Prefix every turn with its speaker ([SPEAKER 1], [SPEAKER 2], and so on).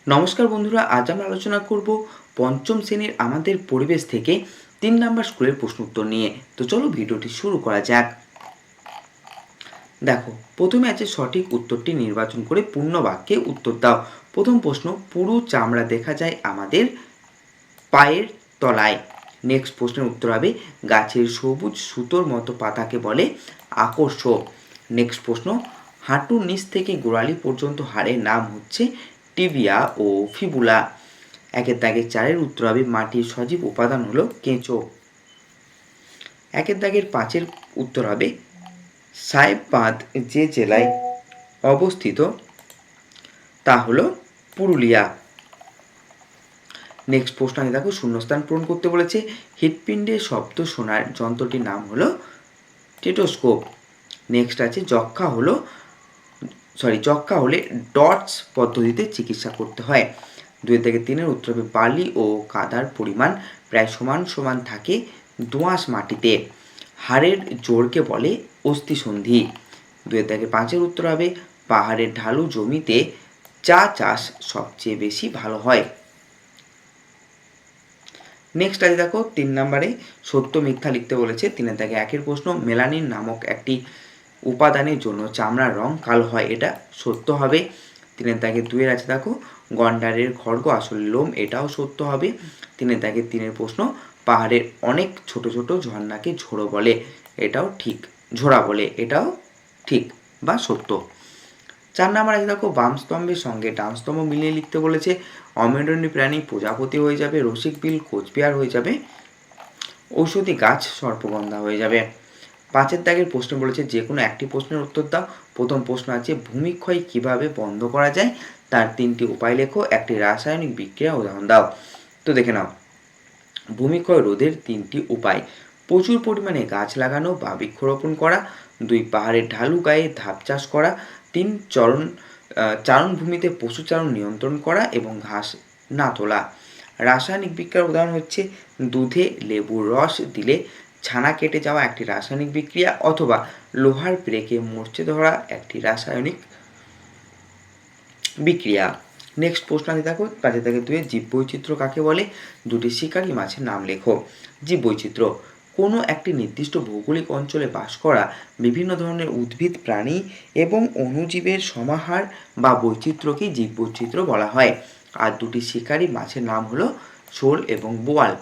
[SPEAKER 1] নমস্কার বন্ধুরা, আজ আমরা আলোচনা করব পঞ্চম শ্রেণীর আমাদের পরিবেশ থেকে ৩ নম্বর স্কুলের প্রশ্ন উত্তর নিয়ে। তো চলো ভিডিওটি শুরু করা যাক। দেখো, প্রথমে আছে সঠিক উত্তরটি নির্বাচন করে পূর্ণ বাক্যে উত্তর দাও। প্রথম প্রশ্ন, পুরু চামড়া দেখা যায় আমাদের পায়ের তলায়। নেক্সট প্রশ্নের উত্তর হবে গাছের সবুজ সুতোর মতো পাতাকে বলে আকর্ষক। নেক্সট প্রশ্ন, হাঁটুর নিচ থেকে গোড়ালি পর্যন্ত হাড়ের নাম হচ্ছে টিবিয়া ও ফিবুলা। একের দাগের 4-এর উত্তর হবে মাটির সজীব উপাদান হলো কেঁচো। একের দাগের 5-এর উত্তর হবে সাহেব বাঁধ যে জেলায় অবস্থিত তা হলো পুরুলিয়া। নেক্সট প্রশ্ন আছে, দেখো শূন্যস্থান পূরণ করতে বলেছে। হৃৎপিণ্ডের শব্দ শোনার যন্ত্রটির নাম হলো স্টেথোস্কোপ। নেক্সট আছে যক্ষা হলে ডটস পদ্ধতিতে চিকিৎসা করতে হয়। 2 থেকে 3-এর উত্তর হবে বালি ও কাদার পরিমাণ প্রায় সমান সমান থাকে দোআঁশ মাটিতে। হাড়ের জোড়কে বলে অস্থিসন্ধি। 2 থেকে 5-এর উত্তর হবে পাহাড়ের ঢালু জমিতে চা চাষ সবচেয়ে বেশি ভালো হয়। নেক্সট আছে, দেখো 3 নম্বরে সত্য মিথ্যা লিখতে বলেছে। 3 থেকে 1-এর প্রশ্ন, মেলানিন নামক একটি উপাদানের জন্য চামড়ার রং কালো হয়, এটা সত্য হবে। 3 থেকে 2-এর আছে, দেখো গন্ডারের খড়গ আসলে লোম, এটাও সত্য হবে। 3 থেকে 3-এর প্রশ্ন, পাহাড়ের অনেক ছোট ছোট ঝর্ণাকে ঝোড়ো বলে, এটাও ঠিক। ঝোড়া বলে, এটাও ঠিক বা সত্য। 4 নম্বর আছে, দেখো বাম স্তম্ভের সঙ্গে ডান স্তম্ভ মিলিয়ে লিখতে বলেছে। অমেরুদণ্ডী প্রাণী প্রজাপতি হয়ে যাবে, রসিক বিল কোচবিহার হয়ে যাবে, ঔষধি গাছ সর্পগন্ধা হয়ে যাবে। 5-এর দাগের প্রশ্ন বলেছে যে কোনো একটি প্রশ্নের উত্তর দাও। প্রথম প্রশ্ন আছে ভূমিক্ষয় কিভাবে বন্ধ করা যায়, তার 3টি উপায় লেখো, একটি রাসায়নিক বিক্রিয়া উদাহরণ দাও। তো দেখে নাও, ভূমিক্ষয় রোধের 3টি উপায়: প্রচুর পরিমাণে গাছ লাগানো বা বৃক্ষরোপণ করা, 2 পাহাড়ের ঢালু গায়ে ধাপ চাষ করা, 3 চারণভূমিতে পশুচারণ নিয়ন্ত্রণ করা এবং ঘাস না তোলা। রাসায়নিক বিক্রিয়ার উদাহরণ হচ্ছে দুধে লেবুর রস দিলে ছানা কেটে যাওয়া একটি রাসায়নিক বিক্রিয়া, অথবা লোহার ব্রেকে মরচে ধরা একটি রাসায়নিক বিক্রিয়া। নেক্সট প্রশ্ন আছে, দেখো 5 থেকে 2 জীববৈচিত্র্য কাকে বলে, 2টি শিকারী মাছের নাম লেখো। জীববৈচিত্র্য কোনো একটি নির্দিষ্ট ভৌগোলিক অঞ্চলে বাস করা বিভিন্ন ধরনের উদ্ভিদ, প্রাণী এবং অণুজীবের সমাহার বা বৈচিত্র্যকেই জীববৈচিত্র্য বলা হয়। আর 2টি শিকারী মাছের নাম হলো শোল এবং বোয়াল।